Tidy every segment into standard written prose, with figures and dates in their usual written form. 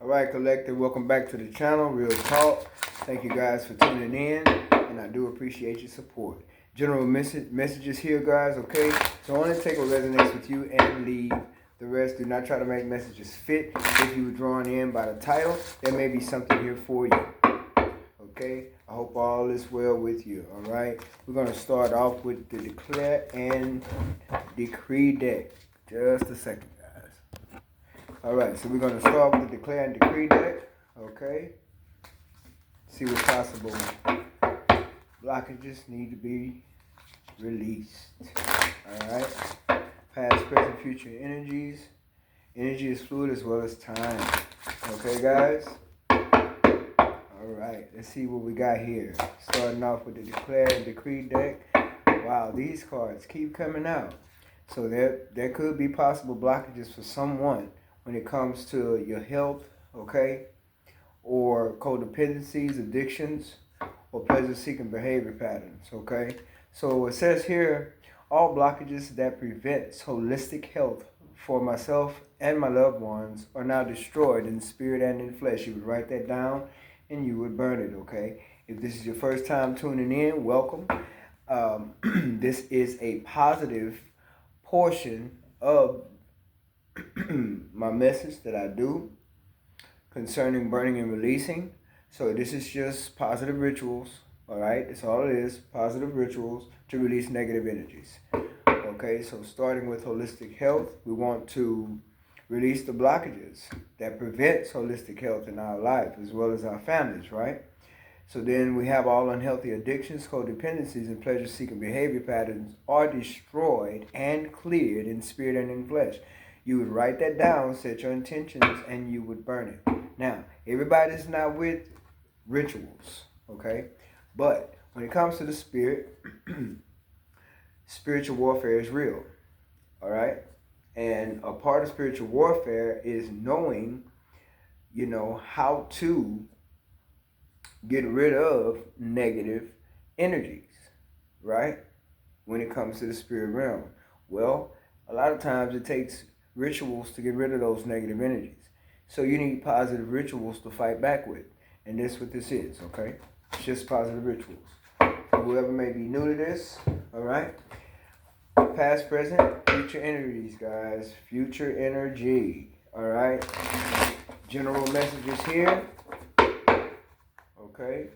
All right, collective, welcome back to the channel, Real Talk. Thank you guys for tuning in, and I do appreciate your support. General messages here, guys, okay? So only take what resonates with you and leave the rest. Do not try to make messages fit. If you were drawn in by the title, there may be something here for you, okay? I hope all is well with you, all right? We're going to start off with the Declare and Decree deck. Just a second, guys. All right, so we're going to start with the Declare and Decree deck, okay? See what's possible. Blockages need to be released, all right? Past, present, future energies. Energy is fluid as well as time, okay, guys? All right, let's see what we got here. Starting off with the Declare and Decree deck. Wow, these cards keep coming out. So there could be possible blockages for someone when it comes to your health, okay? Or codependencies, addictions, or pleasure-seeking behavior patterns, okay? So it says here, all blockages that prevents holistic health for myself and my loved ones are now destroyed in spirit and in flesh. You would write that down and you would burn it, okay? If this is your first time tuning in, welcome. This is a positive portion of my message that I do concerning burning and releasing. So this is just positive rituals, all right? That's all it is, positive rituals to release negative energies. Okay, so starting with holistic health, we want to release the blockages that prevents holistic health in our life as well as our families, right? So then we have all unhealthy addictions, codependencies, and pleasure-seeking behavior patterns are destroyed and cleared in spirit and in flesh. You would write that down, set your intentions, and you would burn it. Now, everybody's not with rituals, okay? But when it comes to the spirit, spiritual warfare is real, all right? And a part of spiritual warfare is knowing, how to get rid of negative energies, right? When it comes to the spirit realm. Well, a lot of times it takes rituals to get rid of those negative energies. So you need positive rituals to fight back with. And that's what this is, okay? It's just positive rituals. So whoever may be new to this, all right? Past, present, future energies, guys. Future energy, all right? General messages here. Okay,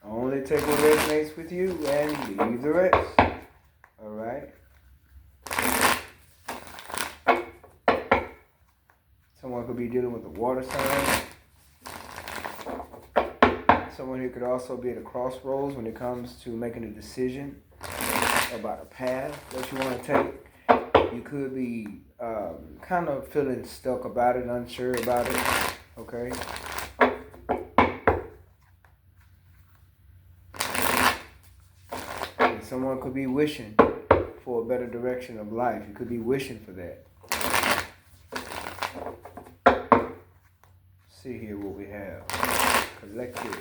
only take what resonates with you and leave the rest. All right. Someone could be dealing with a water sign. Someone who could also be at a crossroads when it comes to making a decision about a path that you want to take. You could be kind of feeling stuck about it, unsure about it. Okay. Someone could be wishing for a better direction of life. You could be wishing for that. See here what we have. Collective.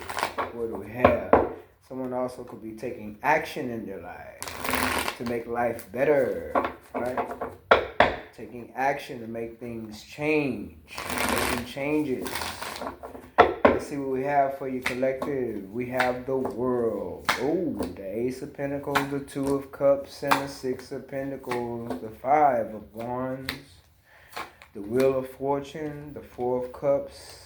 What do we have? Someone also could be taking action in their life to make life better. Right? Taking action to make things change. Making changes. Let's see what we have for you, collective. We have the World. Oh, the Ace of Pentacles, the Two of Cups, and the Six of Pentacles, the Five of Wands, the Wheel of Fortune, the Four of Cups,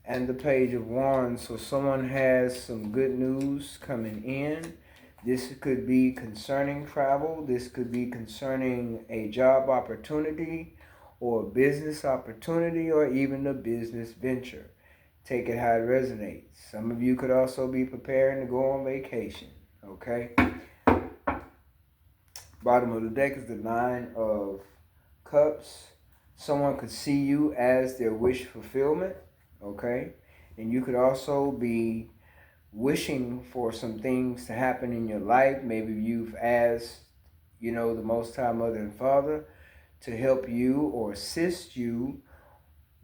and the Page of Wands. So someone has some good news coming in. This could be concerning travel. This could be concerning a job opportunity or a business opportunity or even a business venture. Take it how it resonates. Some of you could also be preparing to go on vacation, okay? Bottom of the deck is the Nine of Cups. Someone could see you as their wish fulfillment, okay? And you could also be wishing for some things to happen in your life. Maybe you've asked, the Most High Mother and Father to help you or assist you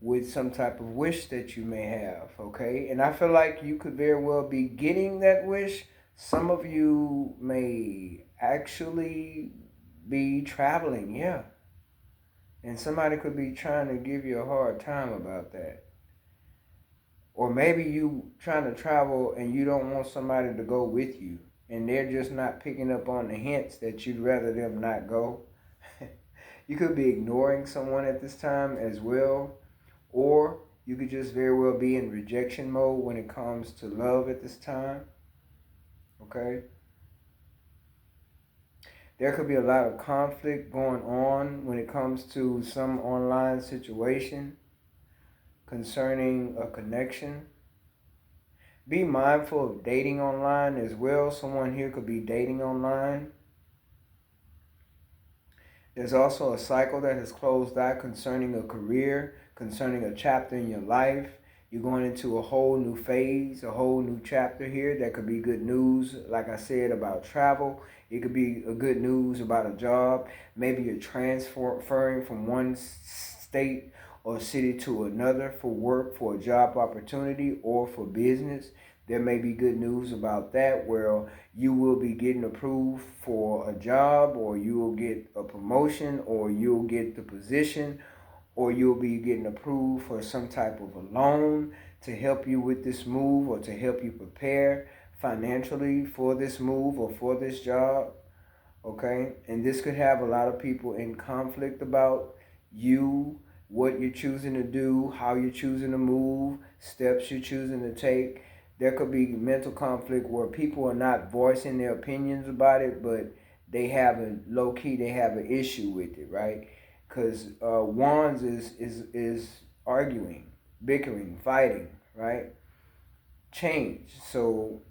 with some type of wish that you may have, okay? And I feel like you could very well be getting that wish. Some of you may actually be traveling, yeah. And somebody could be trying to give you a hard time about that. Or maybe you trying to travel and you don't want somebody to go with you, and they're just not picking up on the hints that you'd rather them not go. You could be ignoring someone at this time as well, or you could just very well be in rejection mode when it comes to love at this time. Okay? There could be a lot of conflict going on when it comes to some online situation concerning a connection. Be mindful of dating online as well. Someone here could be dating online. There's also a cycle that has closed out concerning a career, concerning a chapter in your life. You're going into a whole new phase, a whole new chapter here. That could be good news, like I said, about travel. It could be a good news about a job. Maybe you're transferring from one state or city to another for work, for a job opportunity, or for business. There may be good news about that, where you will be getting approved for a job, or you will get a promotion, or you'll get the position, or you'll be getting approved for some type of a loan to help you with this move, or to help you prepare financially for this move or for this job. Okay? And this could have a lot of people in conflict about you, what you're choosing to do, how you're choosing to move, steps you're choosing to take. There could be mental conflict where people are not voicing their opinions about it, but they have a low key, they have an issue with it, right? Because wands is arguing, bickering, fighting, right? Change. So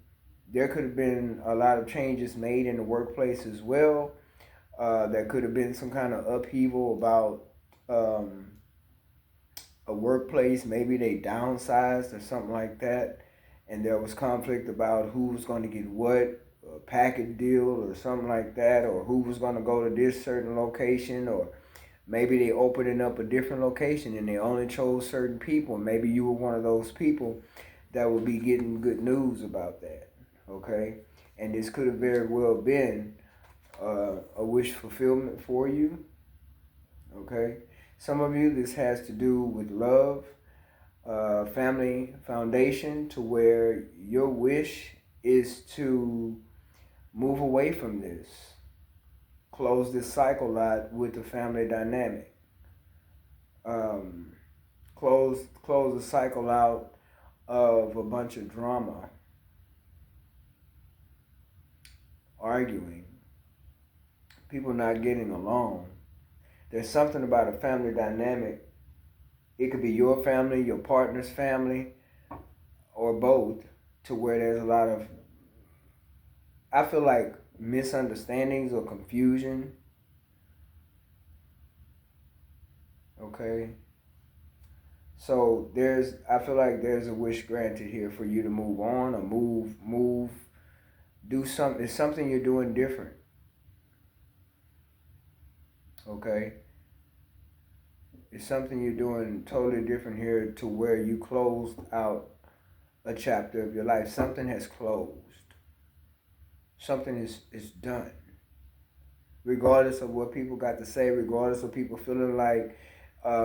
there could have been a lot of changes made in the workplace as well. There could have been some kind of upheaval about a workplace. Maybe they downsized or something like that, and there was conflict about who was going to get what, a package deal or something like that, or who was going to go to this certain location, or maybe they opening up a different location and they only chose certain people. Maybe you were one of those people that would be getting good news about that. Okay? And this could have very well been a wish fulfillment for you. Okay? Some of you, this has to do with love, family foundation, to where your wish is to move away from this. Close this cycle out with the family dynamic. Close the cycle out of a bunch of drama, arguing, people not getting along. There's something about a family dynamic. It could be your family, your partner's family, or both, to where there's a lot of, I feel like, misunderstandings or confusion. Okay? So I feel like there's a wish granted here for you to move on, or move, do something. It's something you're doing different. Okay? It's something you're doing totally different here, to where you closed out a chapter of your life. Something has closed. Something is done. Regardless of what people got to say, regardless of people feeling like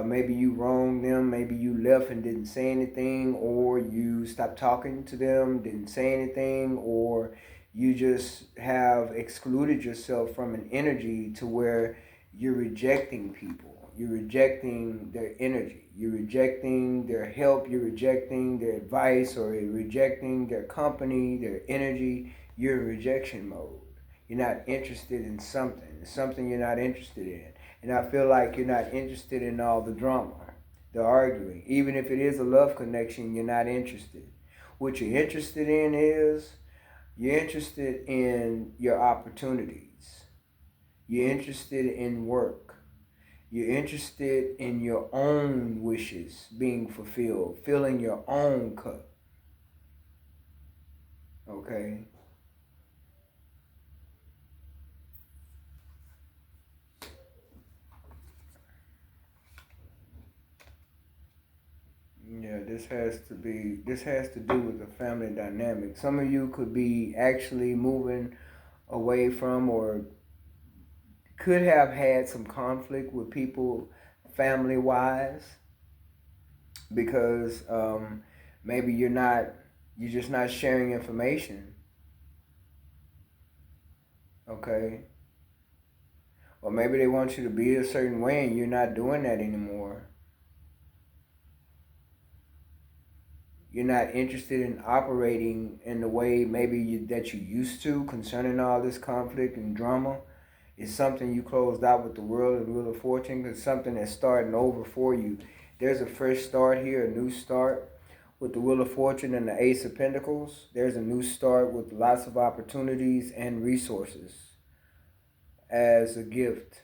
maybe you wronged them, maybe you left and didn't say anything, or you stopped talking to them, didn't say anything, or you just have excluded yourself from an energy to where you're rejecting people. You're rejecting their energy. You're rejecting their help. You're rejecting their advice, or you're rejecting their company, their energy. You're in rejection mode. You're not interested in something. It's something you're not interested in. And I feel like you're not interested in all the drama, the arguing. Even if it is a love connection, you're not interested. What you're interested in is, you're interested in your opportunities. You're interested in work. You're interested in your own wishes being fulfilled, filling your own cup. Okay? Yeah, this has to do with the family dynamic. Some of you could be actually moving away from, or could have had some conflict with people family wise, because Maybe you're just not sharing information, okay? Or maybe they want you to be a certain way and you're not doing that anymore. You're not interested in operating in the way that you used to concerning all this conflict and drama. It's something you closed out with the world and Wheel of Fortune. It's something that's starting over for you. There's a fresh start here, a new start with the Wheel of Fortune and the Ace of Pentacles. There's a new start with lots of opportunities and resources as a gift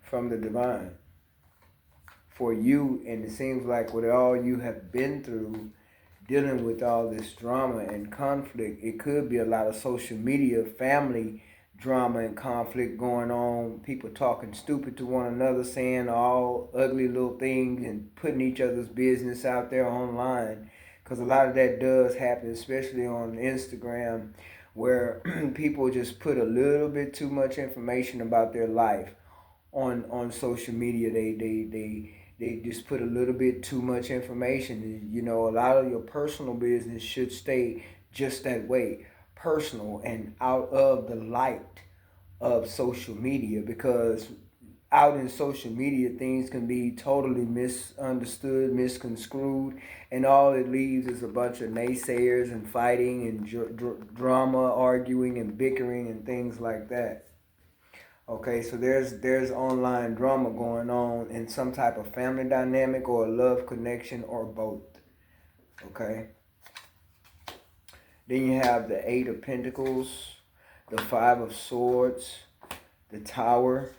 from the divine for you. And it seems like with all you have been through, dealing with all this drama and conflict, it could be a lot of social media, family drama and conflict going on, people talking stupid to one another, saying all ugly little things and putting each other's business out there online, because a lot of that does happen, especially on Instagram, where people just put a little bit too much information about their life on social media. They just put a little bit too much information. You know, a lot of your personal business should stay just that way, personal and out of the light of social media, because out in social media things can be totally misunderstood, misconstrued, and all it leaves is a bunch of naysayers and fighting and drama, arguing and bickering and things like that. Okay, so there's online drama going on in some type of family dynamic or a love connection or both. Okay. Then you have the Eight of Pentacles, the Five of Swords, the Tower,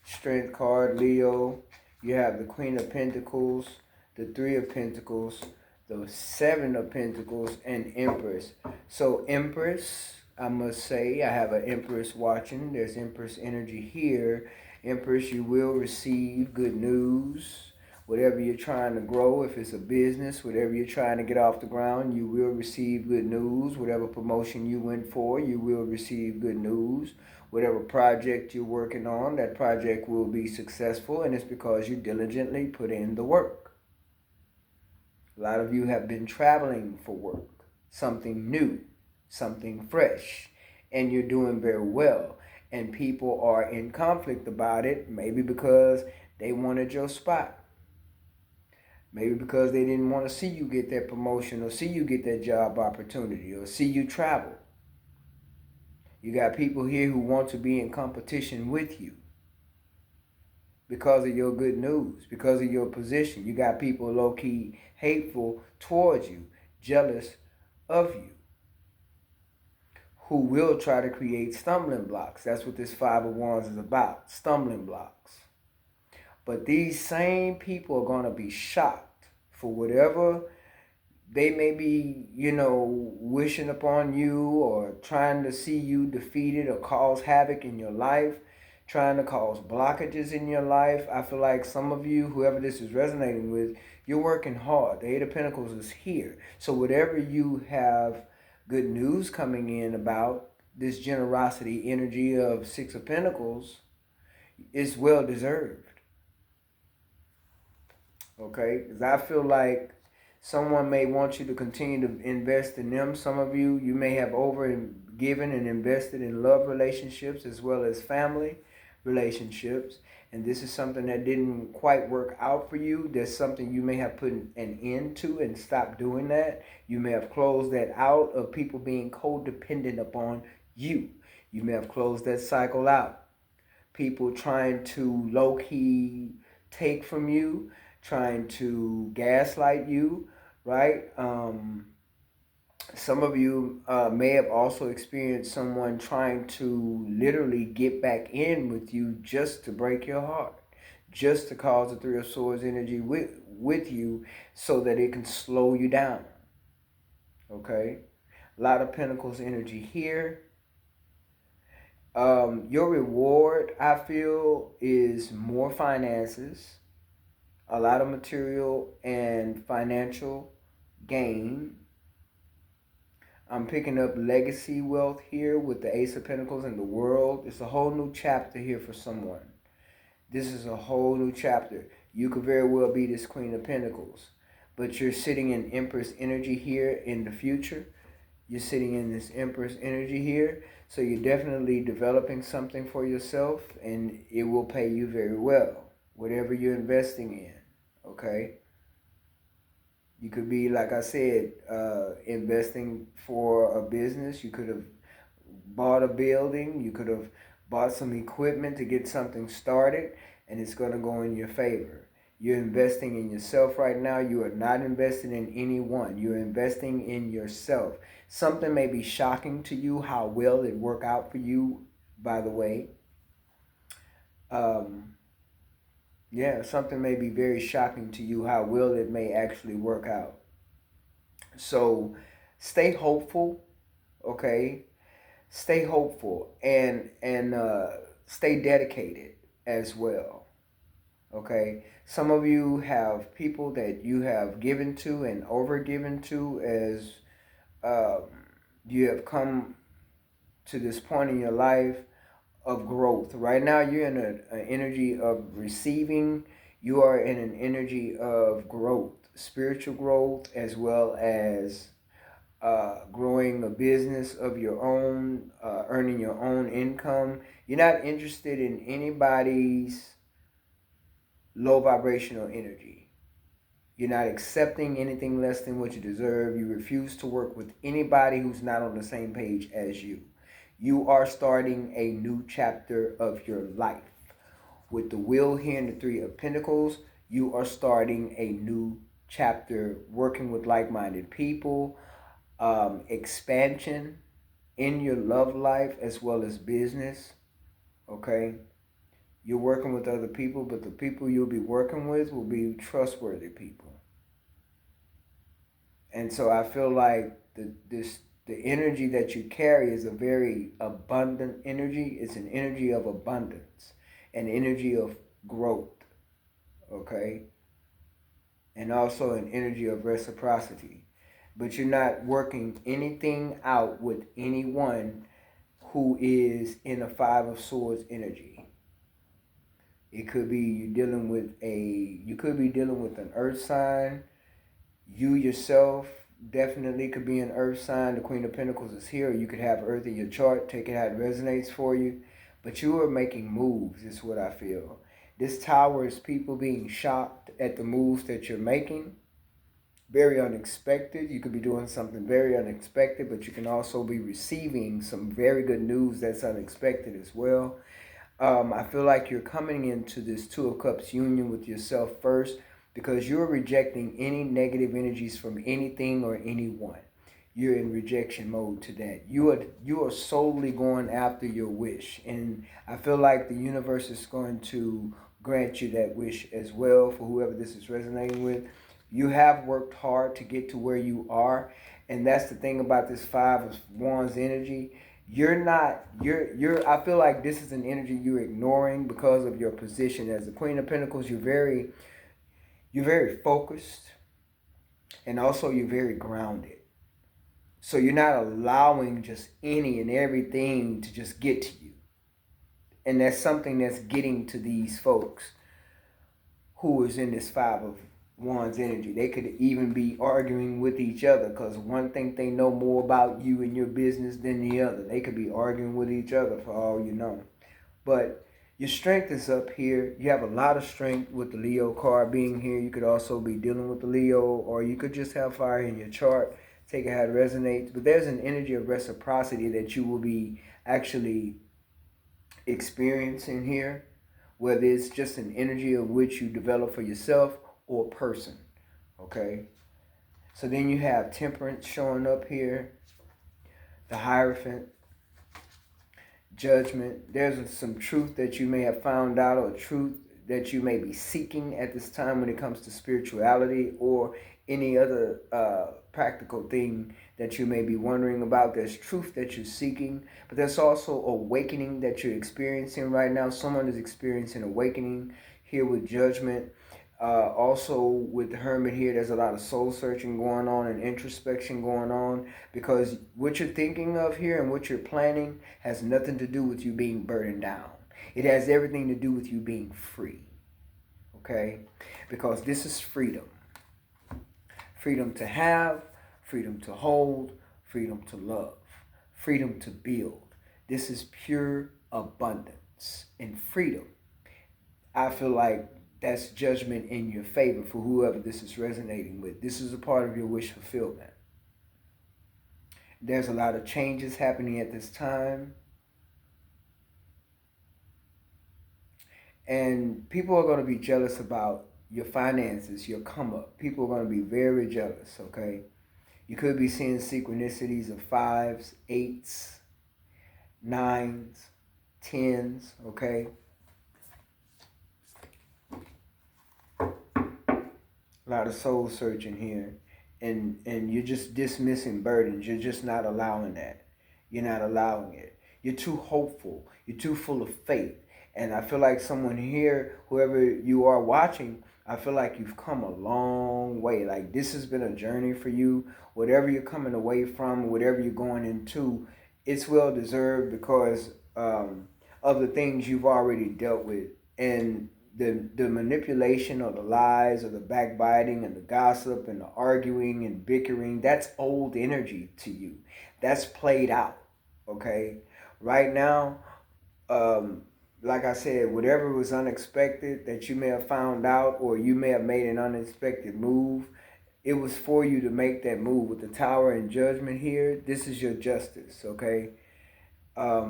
Strength card, Leo. You have the Queen of Pentacles, the Three of Pentacles, the Seven of Pentacles, and Empress. So Empress, I must say, I have an Empress watching. There's Empress energy here. Empress, you will receive good news. Whatever you're trying to grow, if it's a business, whatever you're trying to get off the ground, you will receive good news. Whatever promotion you went for, you will receive good news. Whatever project you're working on, that project will be successful, and it's because you diligently put in the work. A lot of you have been traveling for work, something new, something fresh, and you're doing very well. And people are in conflict about it, maybe because they wanted your spot. Maybe because they didn't want to see you get that promotion or see you get that job opportunity or see you travel. You got people here who want to be in competition with you because of your good news, because of your position. You got people low-key hateful towards you, jealous of you, who will try to create stumbling blocks. That's what this Five of Wands is about, stumbling blocks. But these same people are going to be shocked for whatever they may be, wishing upon you or trying to see you defeated or cause havoc in your life, trying to cause blockages in your life. I feel like some of you, whoever this is resonating with, you're working hard. The Eight of Pentacles is here. So whatever you have good news coming in about, this generosity energy of Six of Pentacles, is well deserved. Okay? Because I feel like someone may want you to continue to invest in them. Some of you may have given and invested in love relationships as well as family relationships. And this is something that didn't quite work out for you. There's something you may have put an end to and stopped doing that. You may have closed that out of people being codependent upon you. You may have closed that cycle out. People trying to low-key take from you, trying to gaslight you, right? Some of you may have also experienced someone trying to literally get back in with you just to break your heart, just to cause the Three of Swords energy with you so that it can slow you down. Okay? A lot of Pentacles energy here. Your reward, I feel, is more finances, a lot of material and financial gain. I'm picking up legacy wealth here with the Ace of Pentacles in the world. It's a whole new chapter here for someone. This is a whole new chapter. You could very well be this Queen of Pentacles. but you're sitting in Empress energy here in the future. You're sitting in this Empress energy here. So you're definitely developing something for yourself, and it will pay you very well, whatever you're investing in, okay? You could be, like I said, investing for a business. You could have bought a building. You could have bought some equipment to get something started, and it's going to go in your favor. You're investing in yourself right now. You are not investing in anyone. You're investing in yourself. Something may be shocking to you how well it worked out for you, by the way. Yeah, something may be very shocking to you how well it may actually work out. So stay hopeful, okay? Stay hopeful and stay dedicated as well. Okay, some of you have people that you have given to and over given to as um, you have come to this point in your life of growth. Right now, you're in an energy of receiving. You are in an energy of growth, spiritual growth, as well as growing a business of your own, earning your own income. You're not interested in anybody's low vibrational energy. You're not accepting anything less than what you deserve. You refuse to work with anybody who's not on the same page as you. You are starting a new chapter of your life. With the Wheel here and the Three of Pentacles, you are starting a new chapter working with like-minded people, expansion in your love life as well as business, okay? You're working with other people, but the people you'll be working with will be trustworthy people. And so I feel like the energy that you carry is a very abundant energy. It's an energy of abundance, an energy of growth, okay? And also an energy of reciprocity. But you're not working anything out with anyone who is in a Five of Swords energy. It could be you could be dealing with an earth sign. You yourself definitely could be an earth sign. The Queen of Pentacles is here. You could have earth in your chart. Take it how it resonates for you. But you are making moves, is what I feel. This Tower is people being shocked at the moves that you're making. Very unexpected. You could be doing something very unexpected, but you can also be receiving some very good news that's unexpected as well. I feel like you're coming into this Two of Cups union with yourself first because you're rejecting any negative energies from anything or anyone. You're in rejection mode to that. You are solely going after your wish. And I feel like the universe is going to grant you that wish as well for whoever this is resonating with. You have worked hard to get to where you are. And that's the thing about this Five of Wands energy. I feel like this is an energy you're ignoring because of your position as the Queen of Pentacles. You're very focused, and also you're very grounded. So you're not allowing just any and everything to just get to you. And that's something that's getting to these folks who is in this Five of Wands energy. They could even be arguing with each other because one think they know more about you and your business than the other. They could be arguing with each other for all you know. But your strength is up here. You have a lot of strength with the Leo card being here. You could also be dealing with the Leo, or you could just have fire in your chart. Take it how it resonates. But there's an energy of reciprocity that you will be actually experiencing here, whether it's just an energy of which you develop for yourself or person, okay? So then you have Temperance showing up here, the Hierophant, Judgment. There's some truth that you may have found out, or truth that you may be seeking at this time when it comes to spirituality or any other practical thing that you may be wondering about. There's truth that you're seeking, but there's also awakening that you're experiencing right now. Someone is experiencing awakening here with Judgment. Also with the Hermit here, there's a lot of soul searching going on and introspection going on, because what you're thinking of here and what you're planning has nothing to do with you being burdened down. It has everything to do with you being free, okay? Because this is freedom. Freedom to have, freedom to hold, freedom to love, freedom to build. This is pure abundance and freedom. I feel like that's judgment in your favor for whoever this is resonating with. This is a part of your wish fulfillment. There's a lot of changes happening at this time. And people are going to be jealous about your finances, your come up. People are going to be very jealous, okay? You could be seeing synchronicities of 5s, 8s, 9s, 10s, okay? A lot of soul searching here. And you're just dismissing burdens. You're just not allowing that. You're not allowing it. You're too hopeful. You're too full of faith. And I feel like someone here, whoever you are watching, I feel like you've come a long way. Like this has been a journey for you. Whatever you're coming away from, whatever you're going into, it's well deserved because of the things you've already dealt with. And the manipulation or the lies or the backbiting and the gossip and the arguing and bickering, that's old energy to you. That's played out, okay? Right now, like I said, whatever was unexpected that you may have found out or you may have made an unexpected move, it was for you to make that move. With the Tower and Judgment here, this is your justice, okay?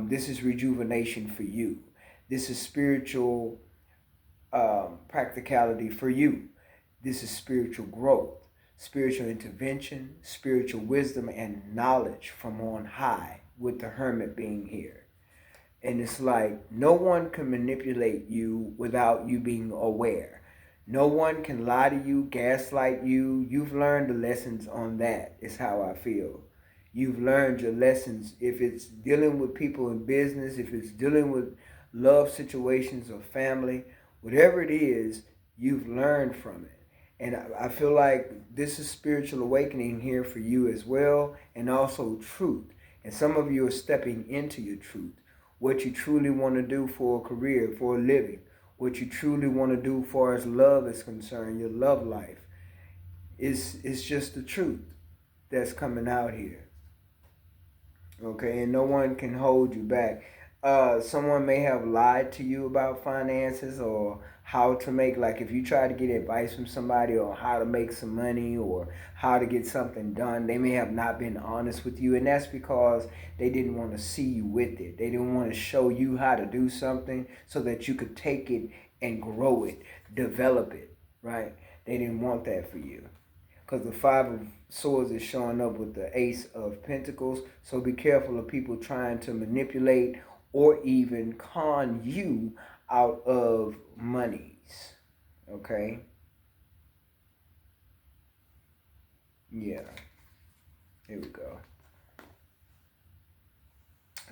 This is rejuvenation for you. This is spiritual practicality for you. This is spiritual growth, spiritual intervention, spiritual wisdom, and knowledge from on high, with the Hermit being here. And it's like no one can manipulate you without you being aware. No one can lie to you, gaslight you. You've learned the lessons on that, is how I feel. You've learned your lessons. If it's dealing with people in business, if it's dealing with love situations or family, whatever it is, you've learned from it. And I feel like this is spiritual awakening here for you as well, and also truth. And some of you are stepping into your truth. What you truly want to do for a career, for a living. What you truly want to do for as love is concerned, your love life. It's just the truth that's coming out here. Okay, and no one can hold you back. Someone may have lied to you about finances or how to make, like if you try to get advice from somebody on how to make some money or how to get something done, they may have not been honest with you, and that's because they didn't want to see you with it. They didn't want to show you how to do something so that you could take it and grow it, develop it, right? They didn't want that for you. Because the Five of Swords is showing up with the Ace of Pentacles. So be careful of people trying to manipulate or even con you out of monies. Okay? Yeah. Here we go.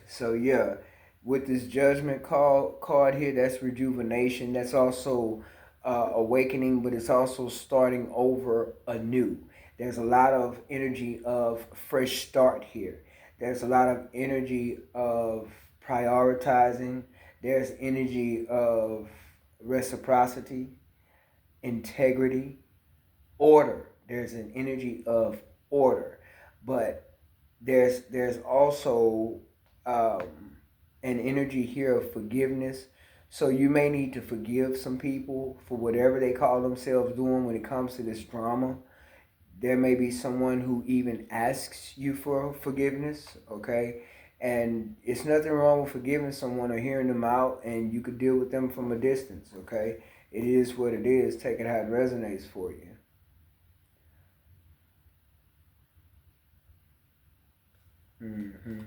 So yeah, with this Judgment card here, that's rejuvenation. That's also awakening, but it's also starting over anew. There's a lot of energy of fresh start here. There's a lot of energy of prioritizing. There's energy of reciprocity, integrity, order. There's an energy of order, but there's also an energy here of forgiveness. So you may need to forgive some people for whatever they call themselves doing when it comes to this drama. There may be someone who even asks you for forgiveness, okay? And it's nothing wrong with forgiving someone or hearing them out, and you could deal with them from a distance, okay? It is what it is. Take it how it resonates for you. Mm-hmm.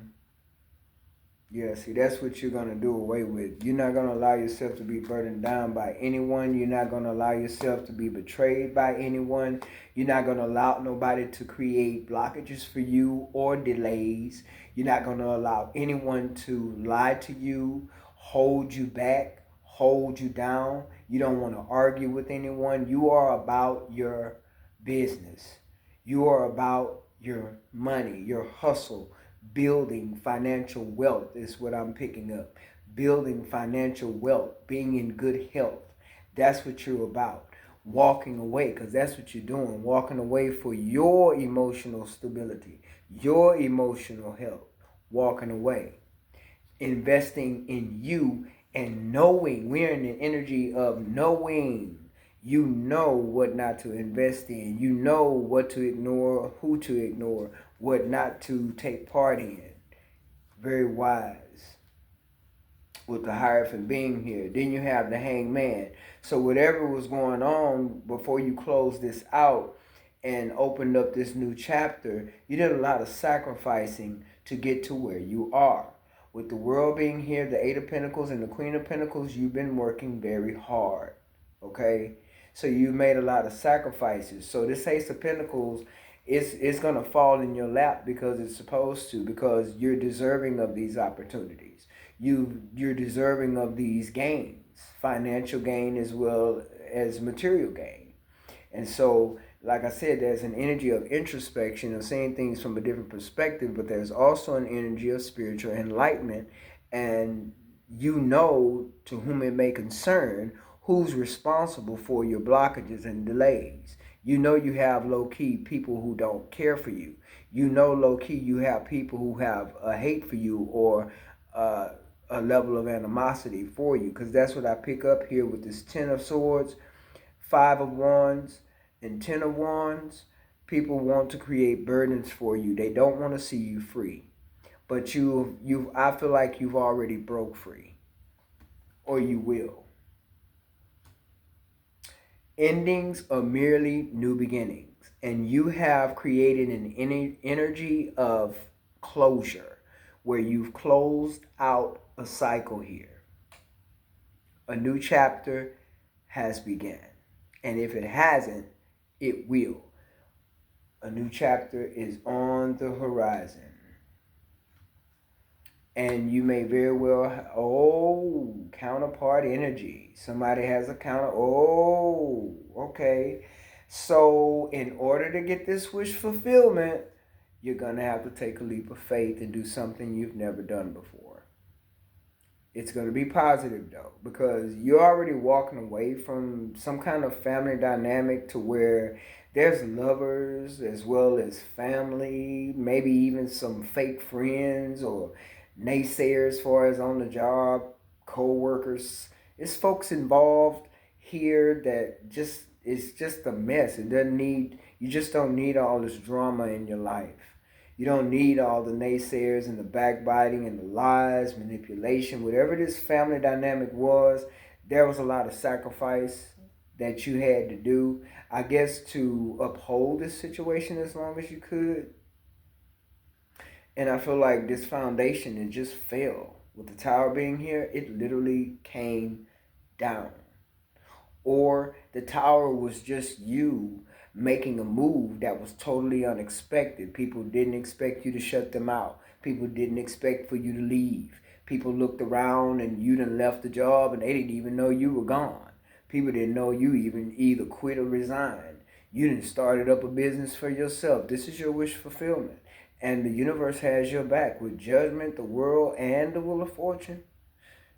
Yeah, see, that's what you're going to do away with. You're not going to allow yourself to be burdened down by anyone. You're not going to allow yourself to be betrayed by anyone. You're not going to allow nobody to create blockages for you or delays. You're not going to allow anyone to lie to you, hold you back, hold you down. You don't want to argue with anyone. You are about your business. You are about your money, your hustle. Building financial wealth is what I'm picking up. Building financial wealth, being in good health. That's what you're about. walking away, because that's what you're doing, walking away for your emotional stability, your emotional health, walking away, investing in you and knowing. We're in the energy of knowing. You know what not to invest in. You know what to ignore, who to ignore, what not to take part in. Very wise with the Hierophant being here. Then you have the Hangman. So whatever was going on before you closed this out and opened up this new chapter, you did a lot of sacrificing to get to where you are. With the World being here, the Eight of Pentacles and the Queen of Pentacles, you've been working very hard. Okay? So you made a lot of sacrifices. So this Ace of Pentacles, it's going to fall in your lap because it's supposed to, because you're deserving of these opportunities. You're deserving of these gains, financial gain as well as material gain. And so, like I said, there's an energy of introspection, of seeing things from a different perspective, but there's also an energy of spiritual enlightenment. And you know, to whom it may concern, who's responsible for your blockages and delays. You know you have low-key people who don't care for you. You know low-key you have people who have a hate for you, or a level of animosity for you. Because that's what I pick up here with this Ten of Swords, Five of Wands, and Ten of Wands. People want to create burdens for you. They don't want to see you free. But I feel like you've already broke free. Or you will. Endings are merely new beginnings. And you have created an energy of closure, where you've closed out a cycle here. A new chapter has begun. And if it hasn't, it will. A new chapter is on the horizon. And you may very well, counterpart energy. Somebody has a counter, okay. So in order to get this wish fulfillment, you're going to have to take a leap of faith and do something you've never done before. It's going to be positive, though, because you're already walking away from some kind of family dynamic to where there's lovers as well as family, maybe even some fake friends or naysayers as far as on the job, co-workers. It's folks involved here that it's just a mess. You just don't need all this drama in your life. You don't need all the naysayers and the backbiting and the lies, manipulation. Whatever this family dynamic was, there was a lot of sacrifice that you had to do, I guess, to uphold this situation as long as you could. And I feel like this foundation, it just fell. With the Tower being here, it literally came down. Or the Tower was just you making a move that was totally unexpected. People didn't expect you to shut them out. People didn't expect for you to leave. People looked around and you done left the job and they didn't even know you were gone. People didn't know you even either quit or resigned. You done started up a business for yourself. This is your wish fulfillment. And the universe has your back. With Judgment, the World, and the Wheel of Fortune,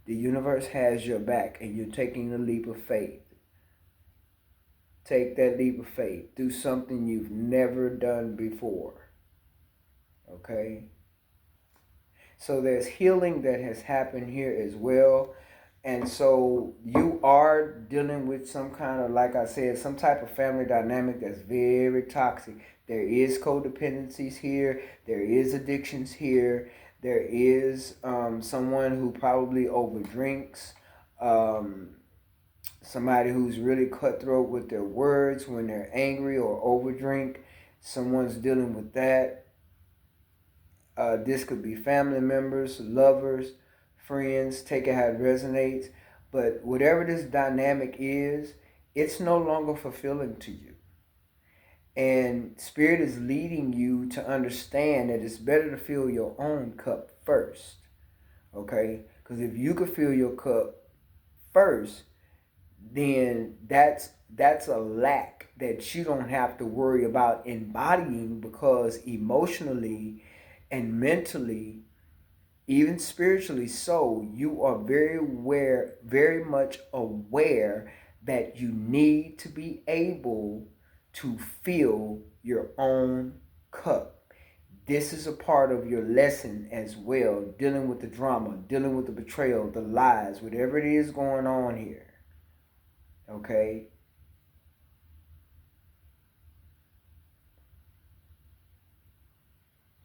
the universe has your back, and you're taking a leap of faith. Take that leap of faith. Do something you've never done before. Okay? So there's healing that has happened here as well. And so you are dealing with some kind of, like I said, some type of family dynamic that's very toxic. There is codependencies here. There is addictions here. There is someone who probably overdrinks. Somebody who's really cutthroat with their words when they're angry or overdrink. Someone's dealing with that. This could be family members, lovers, friends. Take it how it resonates. But whatever this dynamic is, it's no longer fulfilling to you. And Spirit is leading you to understand that it's better to fill your own cup first. Okay? Because if you could fill your cup first, then that's a lack that you don't have to worry about embodying, because emotionally and mentally, even spiritually so, you are very much aware that you need to be able to fill your own cup. This is a part of your lesson as well, dealing with the drama, dealing with the betrayal, the lies, whatever it is going on here. Okay?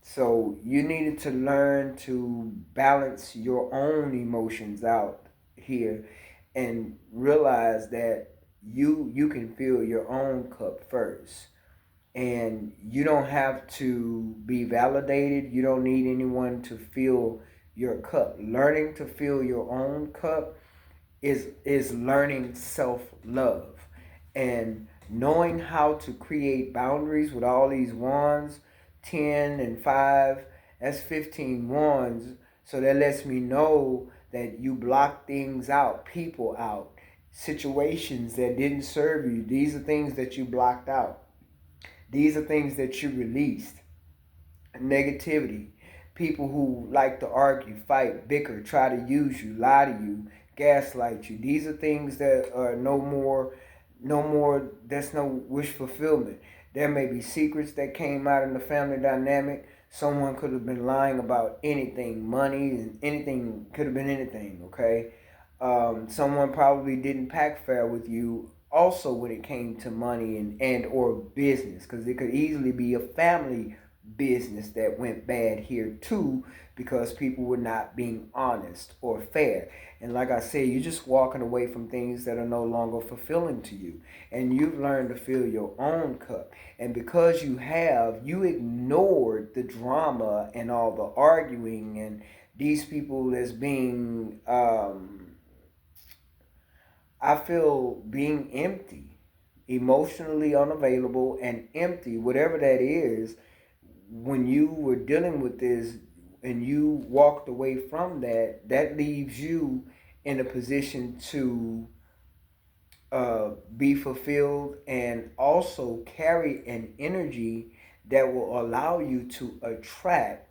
So you needed to learn to balance your own emotions out here and realize that you can fill your own cup first. And you don't have to be validated. You don't need anyone to fill your cup. Learning to fill your own cup is learning self-love and knowing how to create boundaries with all these wands, 10 and 5. That's 15 wands. So that lets me know that you block things out, people out, situations that didn't serve you. These are things that you blocked out. These are things that you released. Negativity. People who like to argue, fight, bicker, try to use you, lie to you, gaslight you. These are things that are that's no wish fulfillment. There may be secrets that came out in the family dynamic. Someone could have been lying about anything, money, and anything, could have been anything, okay? Someone probably didn't pack fair with you also when it came to money and or business, because it could easily be a family business that went bad here too, because people were not being honest or fair. And like I said, you're just walking away from things that are no longer fulfilling to you, and you've learned to fill your own cup. And because you ignored the drama and all the arguing and these people as being I feel being empty, emotionally unavailable and empty, whatever that is. When you were dealing with this and you walked away from that, that leaves you in a position to be fulfilled and also carry an energy that will allow you to attract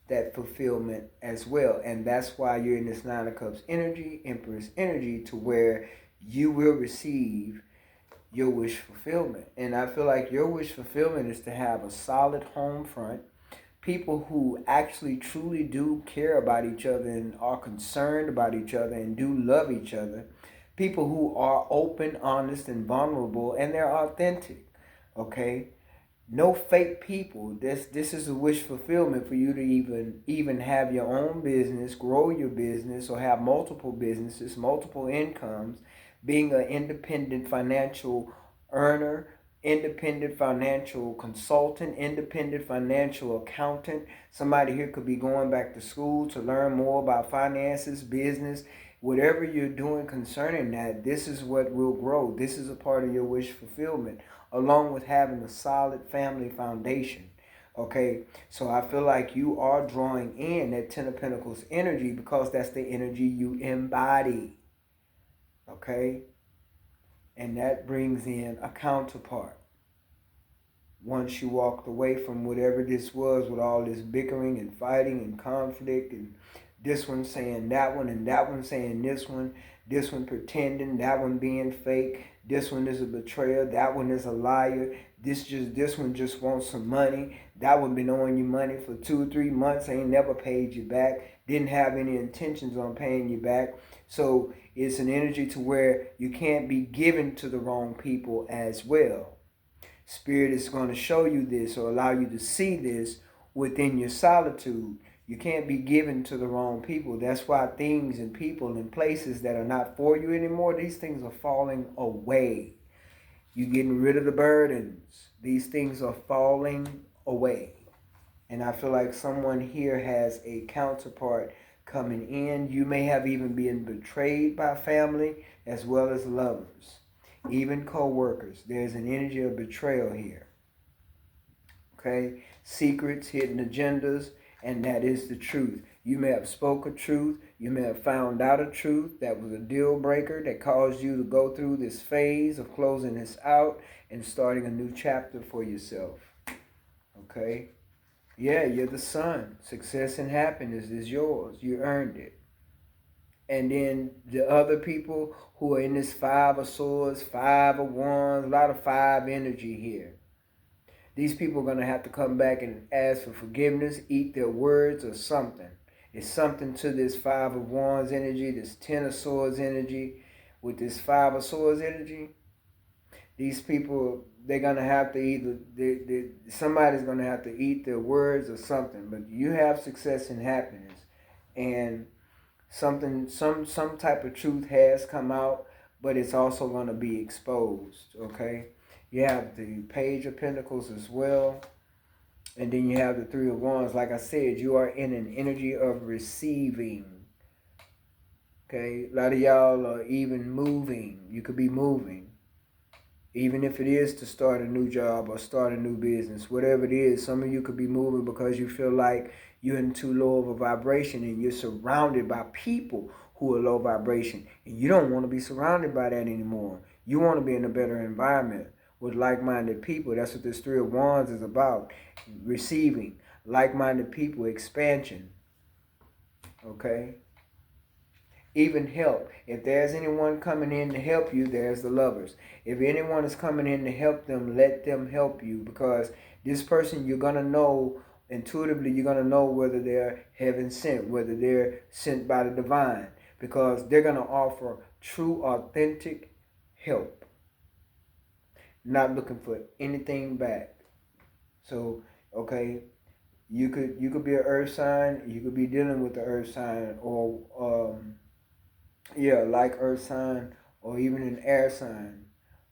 that fulfillment as well. And that's why you're in this Nine of Cups energy, Empress energy, to where you will receive your wish fulfillment. And I feel like your wish fulfillment is to have a solid home front, people who actually truly do care about each other and are concerned about each other and do love each other, people who are open, honest, and vulnerable, and they're authentic. Okay? No fake people. This is a wish fulfillment for you to even have your own business, grow your business, or have multiple businesses, multiple incomes, being an independent financial earner, independent financial consultant, independent financial accountant. Somebody here could be going back to school to learn more about finances, business, whatever you're doing concerning that. This is what will grow. This is a part of your wish fulfillment, along with having a solid family foundation. Okay, so I feel like you are drawing in that Ten of Pentacles energy because that's the energy you embody. Okay, and that brings in a counterpart. Once you walked away from whatever this was with all this bickering and fighting and conflict, and this one saying that one and that one saying this one pretending, that one being fake, this one is a betrayer, that one is a liar, this one just wants some money, that one been owing you money for 2 or 3 months, ain't never paid you back, didn't have any intentions on paying you back. So it's an energy to where you can't be given to the wrong people as well. Spirit is going to show you this or allow you to see this within your solitude. You can't be given to the wrong people. That's why things and people and places that are not for you anymore, these things are falling away. You're getting rid of the burdens. These things are falling away. And I feel like someone here has a counterpart coming in. You may have even been betrayed by family as well as lovers. Even co-workers. There's an energy of betrayal here. Okay? Secrets, hidden agendas, and that is the truth. You may have spoke a truth. You may have found out a truth that was a deal breaker that caused you to go through this phase of closing this out and starting a new chapter for yourself. Okay? Yeah, you're the sun. Success and happiness is yours. You earned it. And then the other people who are in this Five of Swords, Five of Wands, a lot of five energy here. These people are going to have to come back and ask for forgiveness, eat their words, or something. It's something to this Five of Wands energy, this Ten of Swords energy, with this Five of Swords energy. These people, they're going to have to either, somebody's going to have to eat their words or something. But you have success and happiness. And something, some type of truth has come out, but it's also going to be exposed, okay? You have the Page of Pentacles as well. And then you have the Three of Wands. Like I said, you are in an energy of receiving. Okay? A lot of y'all are even moving. You could be moving. Even if it is to start a new job or start a new business. Whatever it is, some of you could be moving because you feel like you're in too low of a vibration and you're surrounded by people who are low vibration. And you don't want to be surrounded by that anymore. You want to be in a better environment with like-minded people. That's what this Three of Wands is about. Receiving like-minded people, expansion. Okay? Even help. If there's anyone coming in to help you, there's the Lovers. If anyone is coming in to help them, let them help you, because this person, you're going to know intuitively, you're going to know whether they're heaven sent, whether they're sent by the divine, because they're going to offer true, authentic help, not looking for anything back. So, okay, you could be an earth sign, you could be dealing with the earth sign, or like earth sign, or even an air sign.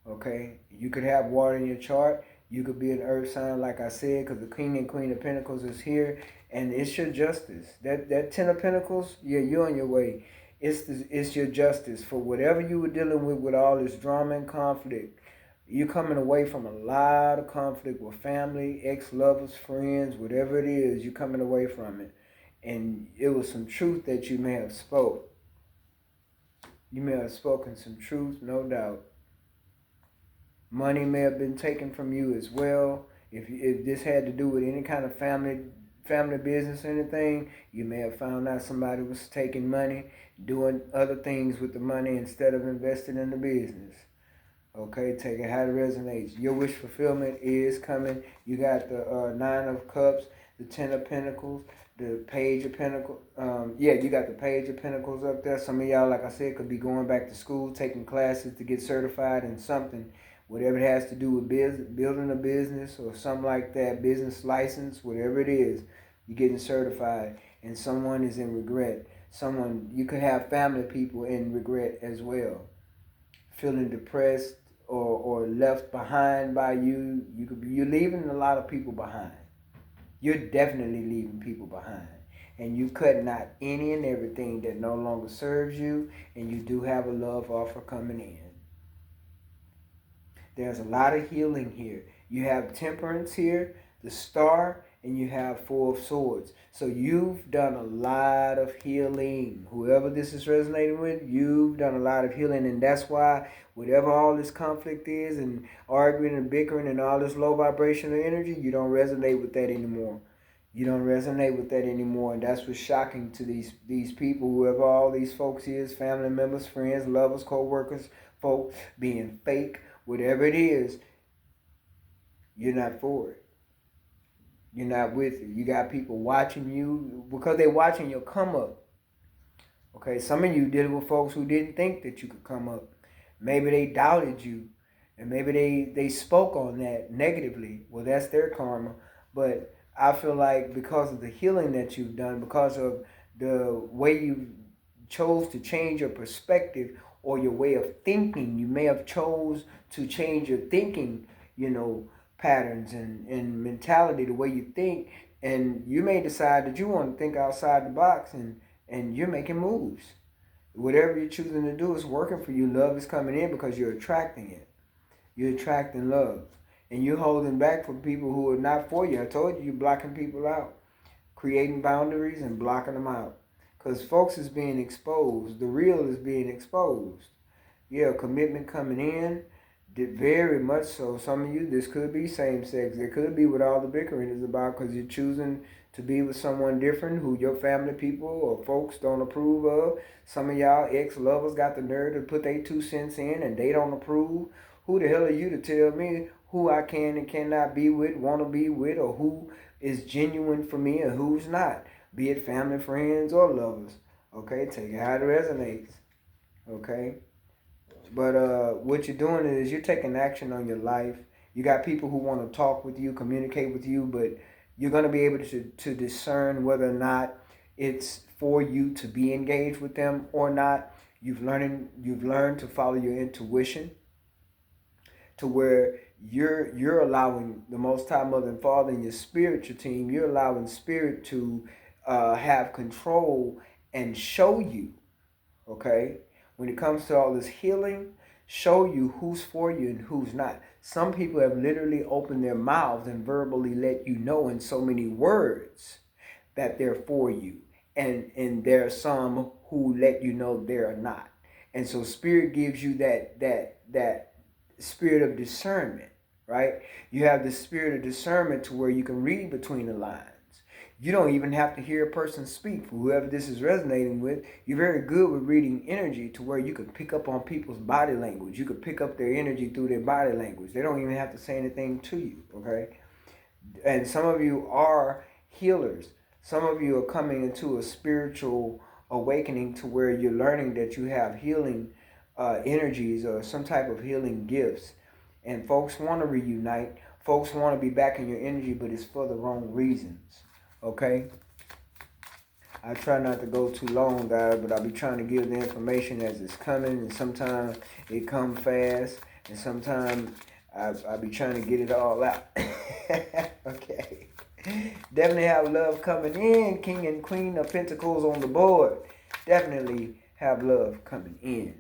Okay, you could have water in your chart. You could be an earth sign, like I said, because the King and Queen of Pentacles is here, and it's your justice. That Ten of Pentacles, yeah, you're on your way. It's your justice for whatever you were dealing with all this drama and conflict. You're coming away from a lot of conflict with family, ex-lovers, friends, whatever it is. You're coming away from it, and it was some truth that you may have spoke. You may have spoken some truth, no doubt. Money may have been taken from you as well. If this had to do with any kind of family business or anything, you may have found out somebody was taking money, doing other things with the money instead of investing in the business. Okay, take it how it resonates. Your wish fulfillment is coming. You got the Nine of Cups, the Ten of Pentacles, the Page of Pentacles. You got the Page of Pentacles up there. Some of y'all, like I said, could be going back to school, taking classes to get certified in something, whatever it has to do with building a business or something like that, business license, whatever it is, you're getting certified, and someone is in regret. You could have family people in regret as well, feeling depressed or left behind by you. You're leaving a lot of people behind. You're definitely leaving people behind. And you cutting out any and everything that no longer serves you, and you do have a love offer coming in. There's a lot of healing here. You have Temperance here, the Star, and you have Four of Swords. So you've done a lot of healing. Whoever this is resonating with, you've done a lot of healing. And that's why whatever all this conflict is and arguing and bickering and all this low vibrational energy, you don't resonate with that anymore. You don't resonate with that anymore. And that's what's shocking to these people, whoever all these folks is, family members, friends, lovers, co-workers, folks being fake, whatever it is, you're not for it. You're not with it. You got people watching you because they're watching your come up. Okay, some of you dealing with folks who didn't think that you could come up. Maybe they doubted you, and maybe they spoke on that negatively. Well, that's their karma. But I feel like because of the healing that you've done, because of the way you chose to change your perspective or your way of thinking, you may have chose to change your thinking, patterns and mentality, the way you think, and you may decide that you want to think outside the box, and you're making moves. Whatever you're choosing to do is working for you. Love is coming in because you're attracting it. You're attracting love. And you're holding back from people who are not for you. I told you, you're blocking people out. Creating boundaries and blocking them out. Because folks is being exposed. The real is being exposed. Yeah, commitment coming in. Very much so. Some of you, this could be same sex. It could be what all the bickering is about because you're choosing to be with someone different who your family people or folks don't approve of. Some of y'all ex-lovers got the nerve to put their 2 cents in and they don't approve. Who the hell are you to tell me who I can and cannot be with, want to be with, or who is genuine for me and who's not? Be it family, friends, or lovers. Okay, take it how it resonates. Okay? But what you're doing is you're taking action on your life. You got people who want to talk with you, communicate with you, but you're going to be able to discern whether or not it's for you to be engaged with them or not. You've learned to follow your intuition to where you're allowing the Most High Mother and Father and your spiritual team. You're allowing spirit to have control and show you. Okay, when it comes to all this healing, show you who's for you and who's not. Some people have literally opened their mouths and verbally let you know in so many words that they're for you. And there are some who let you know they're not. And so spirit gives you that spirit of discernment, right? You have the spirit of discernment to where you can read between the lines. You don't even have to hear a person speak. For whoever this is resonating with, you're very good with reading energy to where you can pick up on people's body language. You can pick up their energy through their body language. They don't even have to say anything to you, okay? And some of you are healers. Some of you are coming into a spiritual awakening to where you're learning that you have healing energies or some type of healing gifts. And folks want to reunite. Folks want to be back in your energy, but it's for the wrong reasons. Okay? I try not to go too long, guys, but I'll be trying to give the information as it's coming, and sometimes it comes fast, and sometimes I'll be trying to get it all out. Okay. Definitely have love coming in. King and Queen of Pentacles on the board. Definitely have love coming in.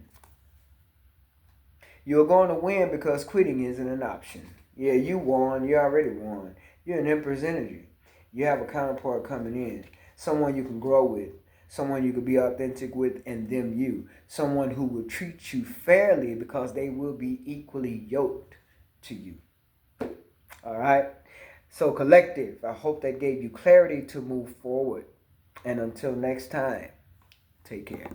You're going to win because quitting isn't an option. Yeah, you won. You already won. You're an Empress energy. You have a counterpart coming in. Someone you can grow with. Someone you can be authentic with, and them you. Someone who will treat you fairly because they will be equally yoked to you. All right? So collective, I hope that gave you clarity to move forward. And until next time, take care.